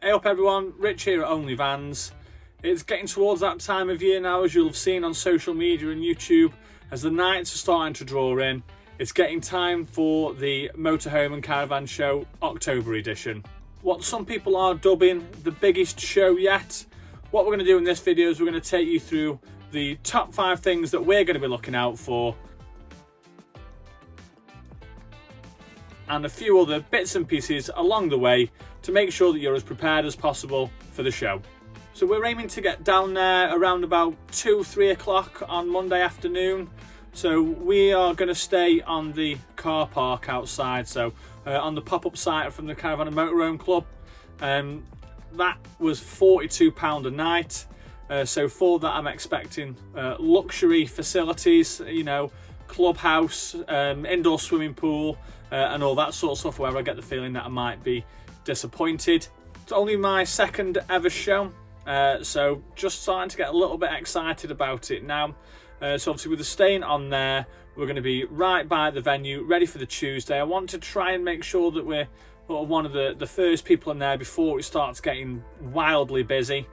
Hey up everyone, Rich here at Only Vans. It's getting towards that time of year now, as you'll have seen on social media and YouTube, as the nights are starting to draw in. It's getting time for the Motorhome and Caravan Show October edition. What some people are dubbing the biggest show yet. What we're going to do in this video is we're going to take you through the top 5 things that we're going to be looking out for, and a few other bits and pieces along the way to make sure that you're as prepared as possible for the show. So we're aiming to get down there around about 2-3 o'clock on Monday afternoon. So we are going to stay on the car park outside, so on the pop-up site from the Caravan and Motorhome Club. That was £42 a night. So for that I'm expecting luxury facilities, you know, clubhouse, indoor swimming pool, and all that sort of stuff, where I get the feeling that I might be disappointed. It's only my second ever show, so just starting to get a little bit excited about it now. So obviously with the staying on there, we're going to be right by the venue, ready for the Tuesday. I want to try and make sure that we're one of the first people in there before it starts getting wildly busy.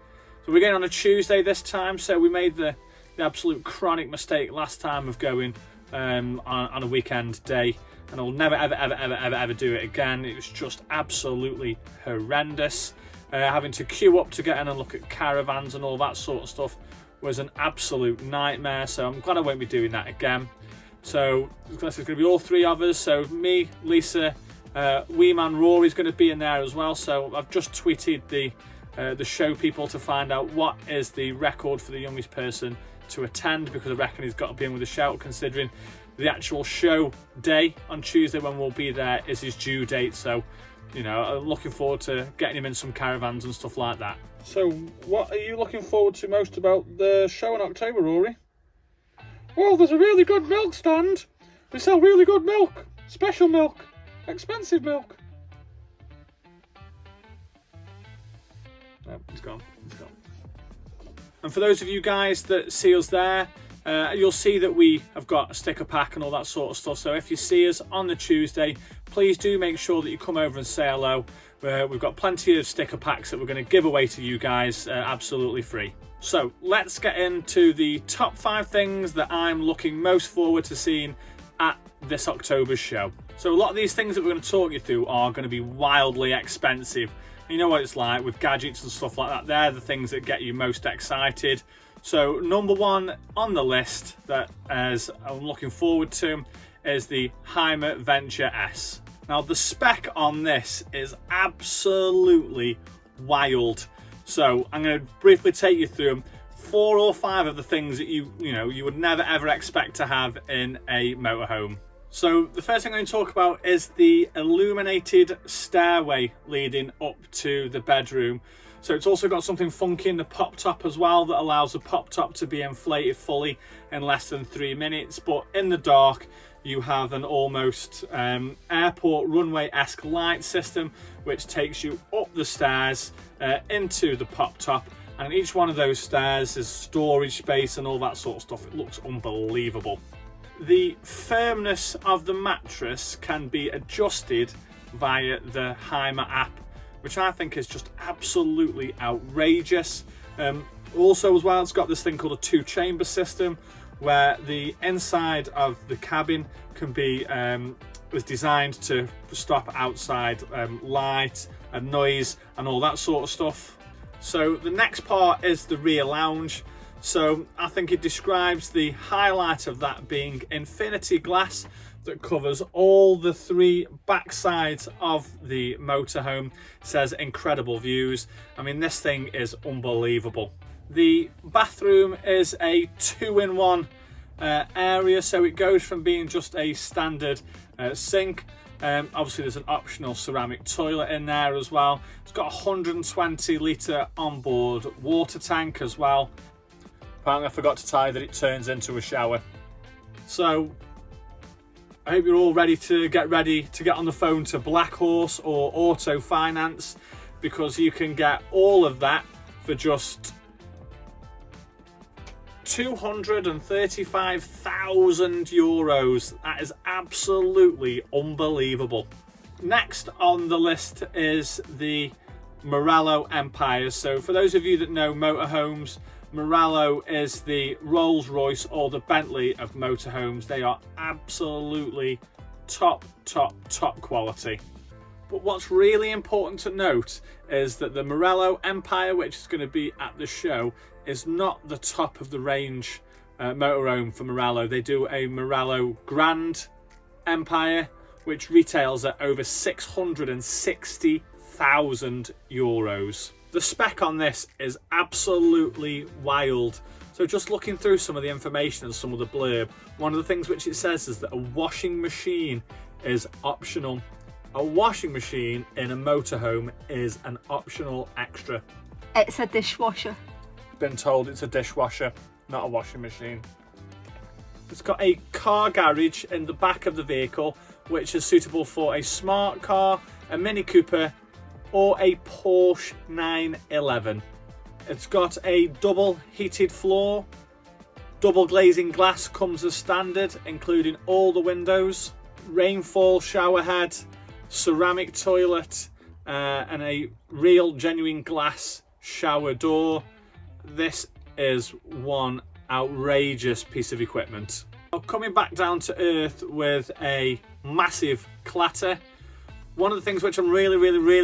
So we're going on a Tuesday this time, so we made the absolute chronic mistake last time of going on a weekend day, and I'll never ever do it again. It was just absolutely horrendous. Having to queue up to get in and look at caravans and all that sort of stuff was an absolute nightmare, so I'm glad I won't be doing that again. So there's going to be all 3 of us, so me, Lisa, wee man Rory's going to be in there as well. So I've just tweeted the show people to find out what is the record for the youngest person to attend, because I reckon he's got to be in with a shout, considering the actual show day on Tuesday when we'll be there is his due date. So, you know, I'm looking forward to getting him in some caravans and stuff like that. So what are you looking forward to most about the show in October, Rory? Well, there's a really good milk stand. They sell really good milk, special milk, expensive milk. No, he's gone. He's gone. And for those of you guys that see us there, you'll see that we have got a sticker pack and all that sort of stuff. So if you see us on the Tuesday, please do make sure that you come over and say hello. We've got plenty of sticker packs that we're going to give away to you guys absolutely free. So let's get into the top 5 things that I'm looking most forward to seeing at this October's show. So a lot of these things that we're going to talk you through are going to be wildly expensive. You know what it's like with gadgets and stuff like that. They're the things that get you most excited. So number 1 on the list that as I'm looking forward to is the Hymer Venture S. Now the spec on this is absolutely wild. So I'm going to briefly take you through them. 4 or 5 of the things that you would never ever expect to have in a motorhome. So the first thing I'm going to talk about is the illuminated stairway leading up to the bedroom. So it's also got something funky in the pop top as well that allows the pop top to be inflated fully in less than 3 minutes. But in the dark, you have an almost airport runway-esque light system which takes you up the stairs into the pop top. And each one of those stairs is storage space and all that sort of stuff. It looks unbelievable. The firmness of the mattress can be adjusted via the Hymer app, which I think is just absolutely outrageous. Also as well, it's got this thing called a 2-chamber system, where the inside of the cabin can be was designed to stop outside light and noise and all that sort of stuff. So the next part is the rear lounge. So I think it describes the highlight of that being infinity glass that covers all the 3 back sides of the motorhome. It says incredible views. I mean, this thing is unbelievable. The bathroom is a 2-in-1 area, so it goes from being just a standard sink. Obviously there's an optional ceramic toilet in there as well. It's got a 120 litre onboard water tank as well. Apparently I forgot to tell you that it turns into a shower. So I hope you're all ready to get on the phone to Black Horse or Auto Finance, because you can get all of that for just €235,000. That is absolutely unbelievable. Next on the list is the Moralo Empire. So for those of you that know motorhomes, Moralo is the Rolls-Royce or the Bentley of motorhomes. They are absolutely top quality. But what's really important to note is that the Moralo Empire, which is going to be at the show, is not the top of the range motorhome for Moralo. They do a Moralo Grand Empire, which retails at over €660,000. The spec on this is absolutely wild. So just looking through some of the information and some of the blurb, one of the things which it says is that a washing machine is optional. A washing machine in a motorhome is an optional extra. It's a dishwasher. Been told it's a dishwasher, not a washing machine. It's got a car garage in the back of the vehicle, which is suitable for a smart car, a Mini Cooper, or a Porsche 911. It's got a double heated floor. Double glazing glass comes as standard, including all the windows. Rainfall shower head, ceramic toilet, and a real genuine glass shower door. This is one outrageous piece of equipment. Coming back down to earth with a massive clatter. One of the things which I'm really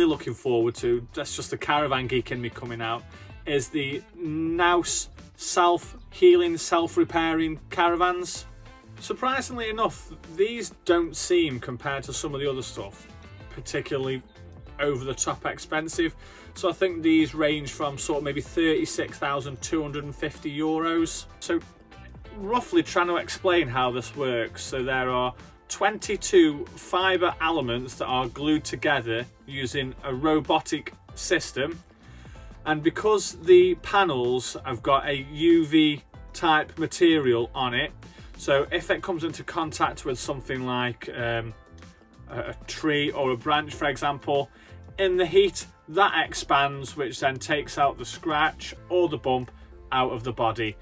looking forward to, that's just the caravan geek in me coming out, is the Naus self-healing, self-repairing caravans. Surprisingly enough, these don't seem, compared to some of the other stuff, particularly over the top expensive. So I think these range from sort of maybe €36,250. So roughly trying to explain how this works. So there are 22 fibre elements that are glued together using a robotic system. And because the panels have got a UV type material on it, so if it comes into contact with something like a tree or a branch, for example, in the heat, that expands, which then takes out the scratch or the bump out of the body.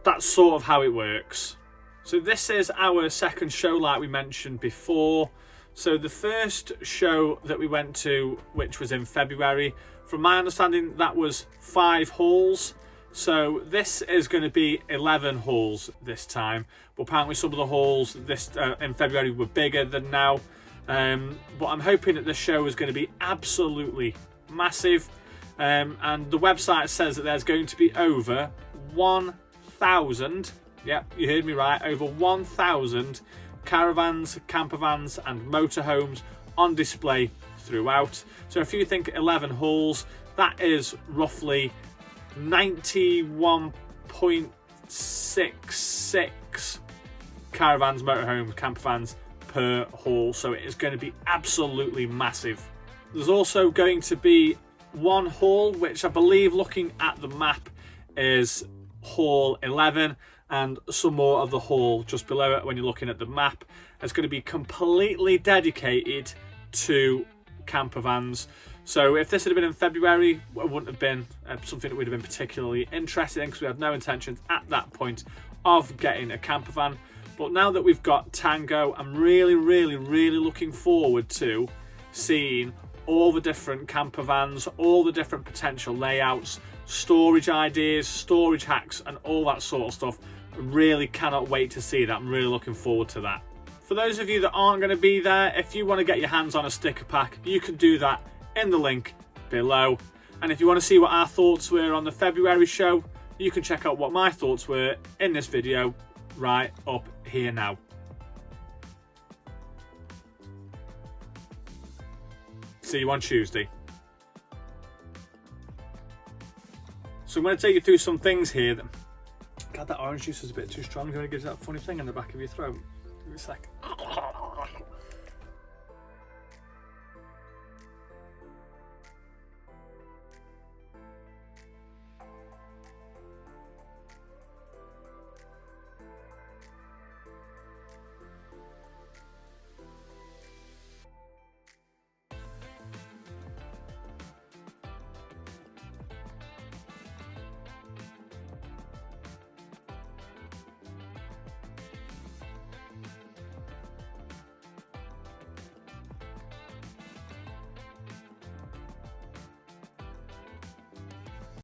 That's sort of how it works. So this is our second show, like we mentioned before. So the first show that we went to, which was in February, from my understanding, that was 5 halls. So this is going to be 11 halls this time. But apparently some of the halls this in February were bigger than now. But I'm hoping that this show is going to be absolutely massive. And the website says that there's going to be over 1,000, yep, you heard me right, over 1,000 caravans, campervans and motorhomes on display throughout. So if you think 11 halls, that is roughly 91.66 caravans, motorhomes, campervans per hall. So it is going to be absolutely massive. There's also going to be one hall, which I believe, looking at the map, is hall 11, and some more of the hall just below it when you're looking at the map. It's going to be completely dedicated to campervans. So if this had been in February, it wouldn't have been something that we'd have been particularly interested in, because we had no intentions at that point of getting a campervan. But now that we've got Tango, I'm really looking forward to seeing all the different campervans, all the different potential layouts, storage ideas, storage hacks and all that sort of stuff. I really cannot wait to see that. I'm really looking forward to that. For those of you that aren't going to be there, if you want to get your hands on a sticker pack, you can do that in the link below. And if you want to see what our thoughts were on the February show, you can check out what my thoughts were in this video right up here now. See you on Tuesday. So I'm going to take you through some things here. God, that orange juice is a bit too strong. You want to give that funny thing in the back of your throat? Give me a sec.